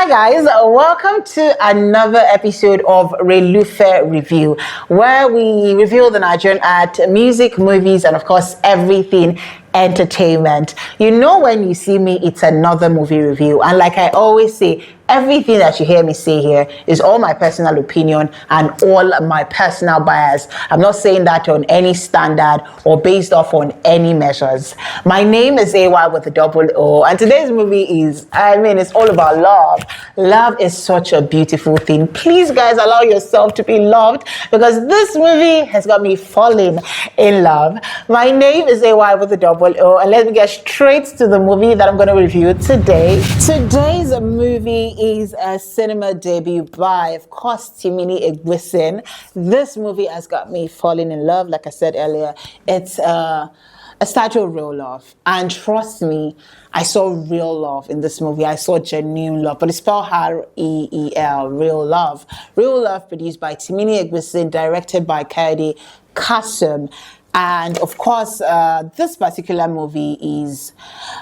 Hi guys, welcome to another episode of Relufe Review, where we review the Nigerian art, music, movies, and of course everything entertainment. You know, when you see me, it's another movie review, and like I always say, everything that you hear me say here is all my personal opinion and all my personal bias. I'm not saying that on any standard or based off on any measures. My name is AY with a double O, and today's movie is, it's all about love. Love is such a beautiful thing. Please, guys, allow yourself to be loved, because this movie has got me falling in love. My name is AY with a double O, and let me get straight to the movie that I'm going to review today. Today's movie is a cinema debut by, of course, Timini Egbuson. This movie has got me falling in love. Like I said earlier, it's a statue of real love, and trust me, I saw real love in this movie. I saw genuine love, but it's spelled R-E-E-L, real love. Real love, produced by Timini Egbuson, directed by Kayode Kasum. And of course, this particular movie is,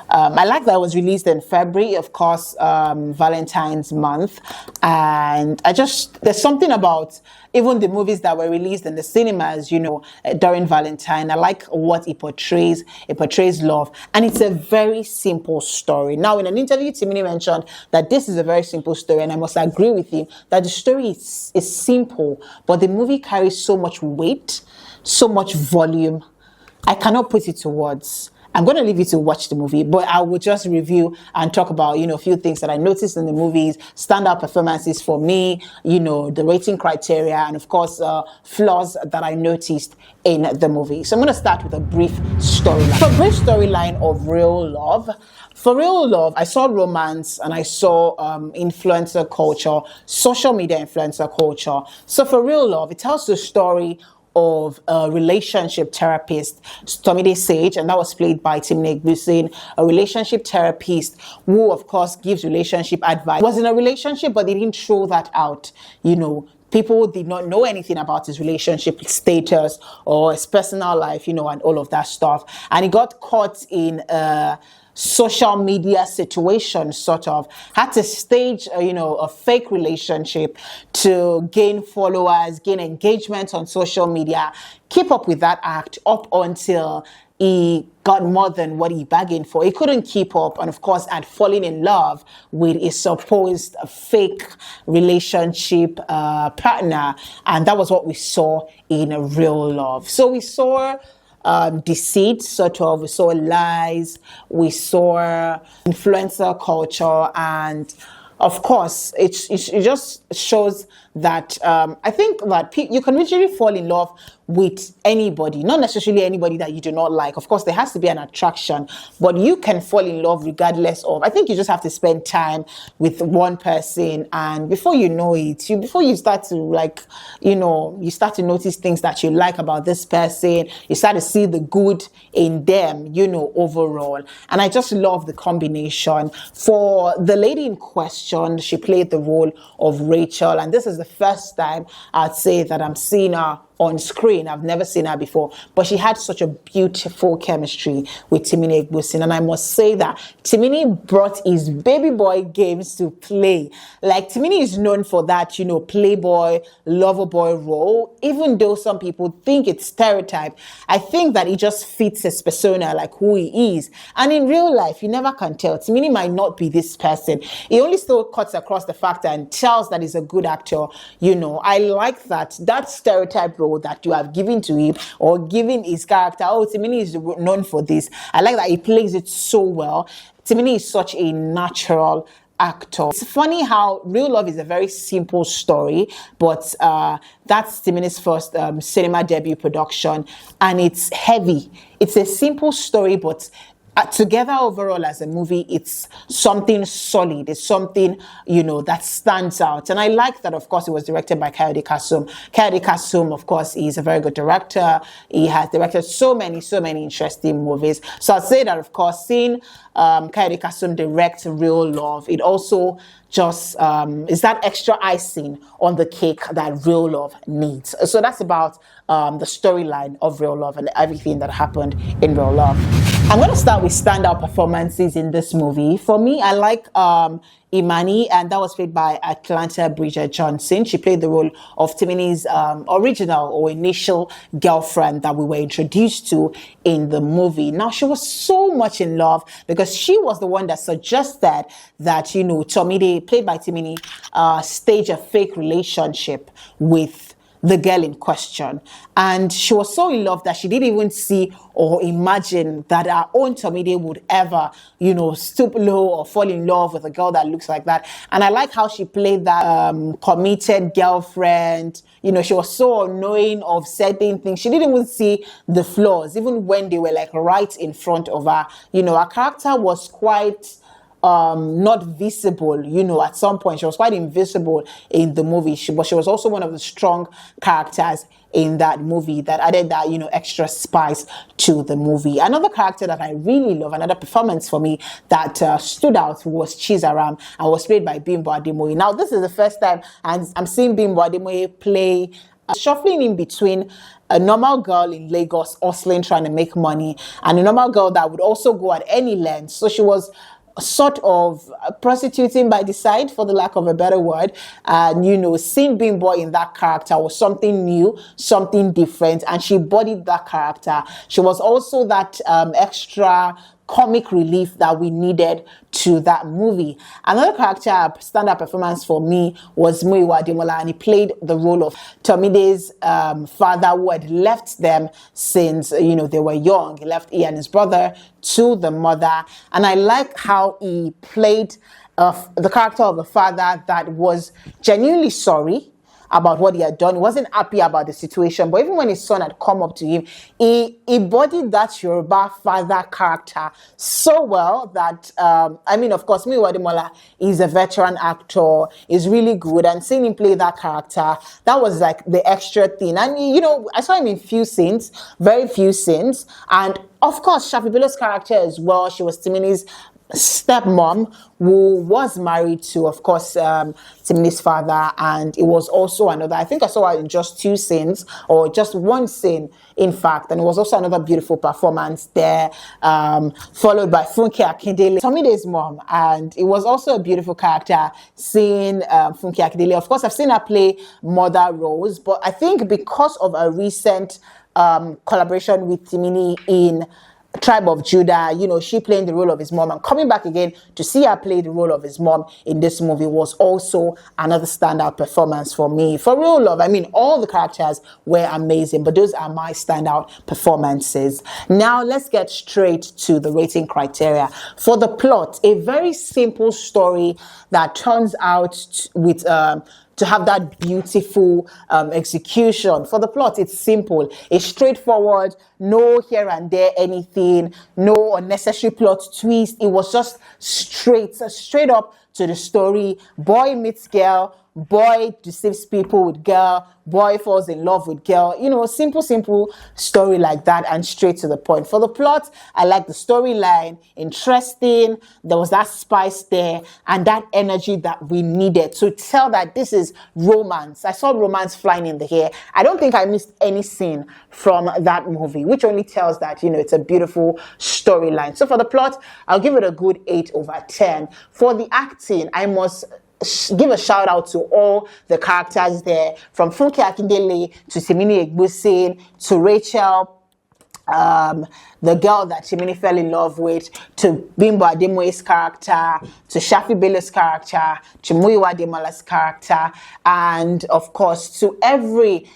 I like that it was released in February, of course, Valentine's month. And there's something about even the movies that were released in the cinemas, during Valentine. I like what it portrays. It portrays love. And it's a very simple story. Now, in an interview, Timini mentioned that this is a very simple story. And I must agree with him that the story is simple, but the movie carries so much weight, so much volume. I cannot put it to words. I'm going to leave you to watch the movie, but I will just review and talk about, a few things that I noticed in the movies, standout performances for me, the rating criteria, and of course, flaws that I noticed in the movie. So I'm going to start with a brief storyline. So, a brief storyline of real love. For real love, I saw romance and I saw influencer culture, social media influencer culture. So for real love, it tells the story of a relationship therapist, Tomide Sage, and that was played by Timini Egbuson, a relationship therapist who, of course, gives relationship advice. Was in a relationship, but they didn't throw that out, People did not know anything about his relationship status or his personal life, and all of that stuff. And he got caught in a social media situation, sort of. Had to stage, a fake relationship to gain followers, gain engagement on social media, keep up with that act up until he got more than what he bargained for. He couldn't keep up, and of course, had fallen in love with his supposed fake relationship partner, and that was what we saw in a real love. So we saw deceit, sort of. We saw lies. We saw influencer culture, and of course, it just shows that I think that you can usually fall in love with anybody, not necessarily anybody that you do not like. Of course, there has to be an attraction, but you can fall in love regardless of. I think you just have to spend time with one person, and before you know it, before you start to you start to notice things that you like about this person. You start to see the good in them, overall. And I just love the combination. For the lady in question, she played the role of Rachel, and this is the first time I'd say that I'm seeing her on screen. I've never seen her before, but she had such a beautiful chemistry with Timini Egbuson, and I must say that Timini brought his baby boy games to play. Like, Timini is known for that, playboy, lover boy role, even though some people think it's stereotype. I think that he just fits his persona, like who he is. And in real life, you never can tell. Timini might not be this person. He only still cuts across the fact and tells that he's a good actor. I like that stereotype role that you have given to him, or given his character. Oh, Timini is known for this. I like that he plays it so well. Timini is such a natural actor. It's funny how real love is a very simple story, but that's Timini's first cinema debut production, and it's heavy. It's a simple story, but together overall as a movie, it's something solid. It's something, that stands out. And I like that, of course, it was directed by Kayode Kasum. Kayode Kasum, of course, is a very good director. He has directed so many interesting movies. So I'd say that, of course, seeing Kayode Kasum direct Real Love, it also just is that extra icing on the cake that Real Love needs. So that's about the storyline of Real Love and everything that happened in Real Love. I'm going to start with standout performances in this movie. For me, I like Imani, and that was played by Atlanta Bridget Johnson. She played the role of Timini's original or initial girlfriend that we were introduced to in the movie. Now, she was so much in love because she was the one that suggested that, you know, Timini, played by Timini, stage a fake relationship with the girl in question. And she was so in love that she didn't even see or imagine that our own Timini would ever, you know, stoop low or fall in love with a girl that looks like that. And I like how she played that committed girlfriend. You know, she was so annoying of certain things. She didn't even see the flaws, even when they were like right in front of her. You know, her character was quite not visible, you know, at some point. She was quite invisible in the movie, but she was also one of the strong characters in that movie that added that, you know, extra spice to the movie. Another character that I really love, another performance for me that stood out was Chizaram, and was played by Bimbo Ademoye. Now, this is the first time I'm seeing Bimbo Ademoye play shuffling in between a normal girl in Lagos hustling, trying to make money, and a normal girl that would also go at any length. So she was sort of prostituting by the side, for the lack of a better word. And, you know, seeing Bimbo in that character was something new, something different, and she bodied that character. She was also that extra comic relief that we needed to that movie. Another character stand-up performance for me was Moviereview Ademoye, and he played the role of Tomide's father, who had left them since, you know, they were young. He left he and his brother to the mother, and I like how he played the character of the father that was genuinely sorry about what he had done. He wasn't happy about the situation, but even when his son had come up to him, he embodied that Yoruba father character so well that, I mean, of course, Moviereview Ademoye is a veteran actor, is really good, and seeing him play that character, that was like the extra thing. And, you know, I saw him in few scenes, very few scenes, and of course, Shafi Bello's character as well. She was Timini's stepmom, who was married to, of course, Timini's father, and it was also another, I think I saw her in just 2 scenes, or just 1 scene, in fact, and it was also another beautiful performance there, followed by Funke Akindele, Tomide's mom, and it was also a beautiful character seeing Funke Akindele. Of course, I've seen her play Mother Rose, but I think because of a recent collaboration with Timini in Tribe of Judah, you know, she playing the role of his mom, and coming back again to see her play the role of his mom in this movie was also another standout performance for me. For real love, I mean, all the characters were amazing, but those are my standout performances. Now, let's get straight to the rating criteria. For the plot, a very simple story that turns out with to have that beautiful execution. For the plot, it's simple, it's straightforward, no here and there anything, no unnecessary plot twist. It was just straight up to the story. Boy meets girl, boy deceives people with girl, boy falls in love with girl. You know, simple story like that, and straight to the point. For the plot, I like the storyline, interesting. There was that spice there and that energy that we needed to tell that this is romance. I saw romance flying in the air. I don't think I missed any scene from that movie, which only tells that, you know, it's a beautiful storyline. So for the plot, I'll give it a good 8/10. For the acting, I must give a shout out to all the characters there, from Funke Akindele to Timini Egbuson to Rachel, the girl that Timini fell in love with, to Bimbo Ademoye's character, to Shafi Bello's character, to Moviereview Ademoye's character, and of course to every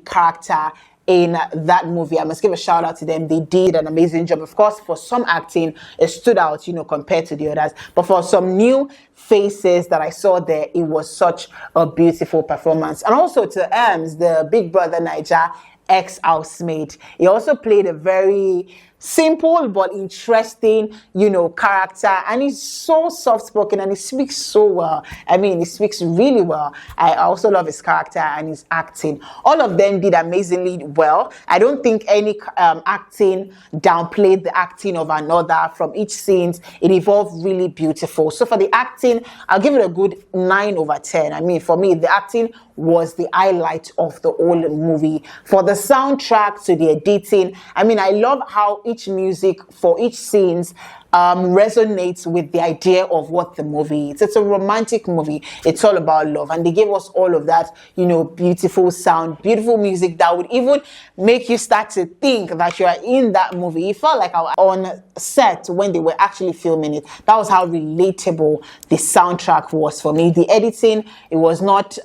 character in that movie. I must give a shout out to them. They did an amazing job. Of course, for some acting, it stood out, you know, compared to the others. But for some new faces that I saw there, it was such a beautiful performance. And also to Ems, the Big Brother Niger ex-housemate. He also played a very simple but interesting, you know, character, and he's so soft-spoken and he speaks so well. I mean, he speaks really well. I also love his character and his acting. All of them did amazingly well. I don't think any acting downplayed the acting of another. From each scene, it evolved really beautiful. So for the acting, I'll give it a good 9/10. I mean, for me, the acting was the highlight of the whole movie. For the soundtrack to the editing, I mean, I love how each music, for each scenes, resonates with the idea of what the movie is. It's a romantic movie. It's all about love. And they gave us all of that, you know, beautiful sound, beautiful music that would even make you start to think that you are in that movie. It felt like I was on set when they were actually filming it. That was how relatable the soundtrack was for me. The editing, it was not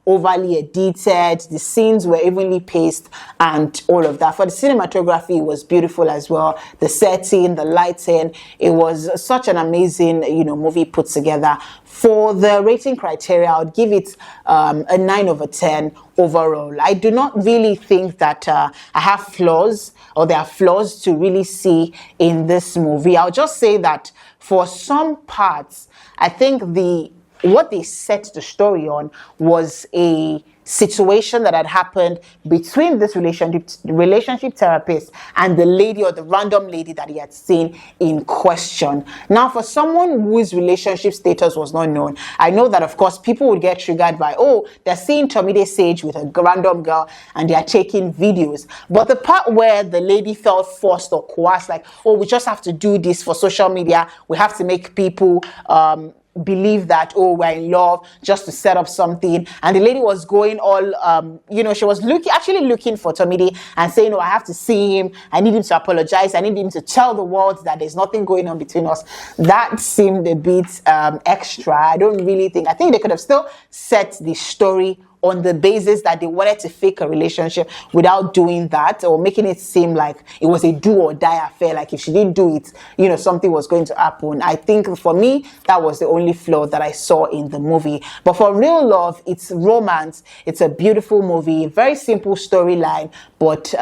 overly edited, the scenes were evenly paced and all of that. For the cinematography, it was beautiful as well. The setting, the lighting, it was such an amazing, you know, movie put together. For the rating criteria, I would give it a 9 over 10 overall. I do not really think that I have flaws, or there are flaws to really see in this movie. I'll just say that for some parts, I think what they set the story on was a situation that had happened between this relationship therapist and the lady, or the random lady that he had seen in question. Now, for someone whose relationship status was not known, I know that, of course, people would get triggered by, oh, they're seeing Timini Sage with a random girl and they are taking videos. But the part where the lady felt forced or coerced, like, oh, we just have to do this for social media, we have to make people believe that, oh, we're in love, just to set up something. And the lady was going all, you know, she was actually looking for Timini and saying, oh, I have to see him, I need him to apologize, I need him to tell the world that there's nothing going on between us. That seemed a bit extra. I think they could have still set the story on the basis that they wanted to fake a relationship without doing that, or making it seem like it was a do or die affair, like if she didn't do it, you know, something was going to happen. I think for me, that was the only flaw that I saw in the movie. But for Real Love, it's romance, it's a beautiful movie, very simple storyline, but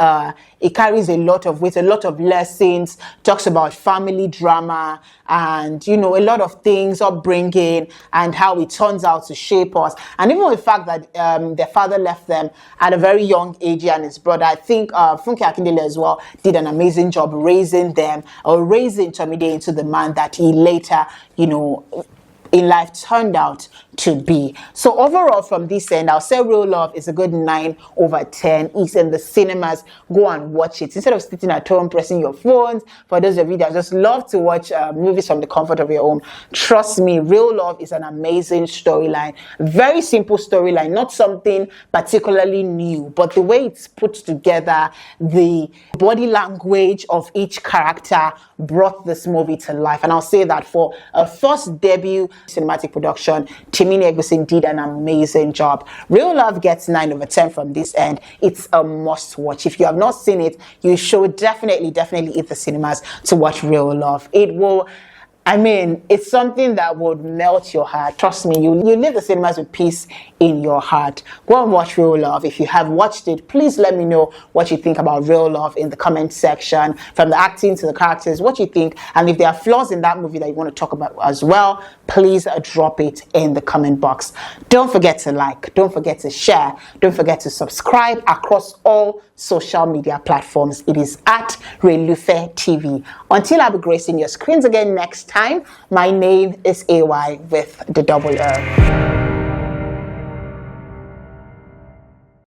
it carries a lot of weight, a lot of lessons, talks about family drama and, you know, a lot of things, upbringing, and how it turns out to shape us. And even the fact that their father left them at a very young age, and his brother, I think Funke Akindele as well did an amazing job raising them, or raising Timini into the man that he later, you know, in life turned out to be. So overall, from this end, I'll say Real Love is a good 9 over 10. It's in the cinemas. Go and watch it instead of sitting at home pressing your phones. For those of you that just love to watch movies from the comfort of your home, trust me, Real Love is an amazing storyline. Very simple storyline, not something particularly new, but the way it's put together, the body language of each character brought this movie to life. And I'll say that for a first debut cinematic production, Timini Egbuson did an amazing job. Real Love gets 9 over 10 from this end. It's a must watch. If you have not seen it, you should definitely hit the cinemas to watch Real Love. It will, I mean, it's something that would melt your heart. Trust me, you leave the cinemas with peace in your heart. Go and watch Real Love. If you have watched it, please let me know what you think about Real Love in the comment section, from the acting to the characters, what you think. And if there are flaws in that movie that you want to talk about as well, please drop it in the comment box. Don't forget to like, don't forget to share, don't forget to subscribe across all social media platforms. It is at RelufeTV. Until I'll be gracing your screens again next time, my name is AY with the double R.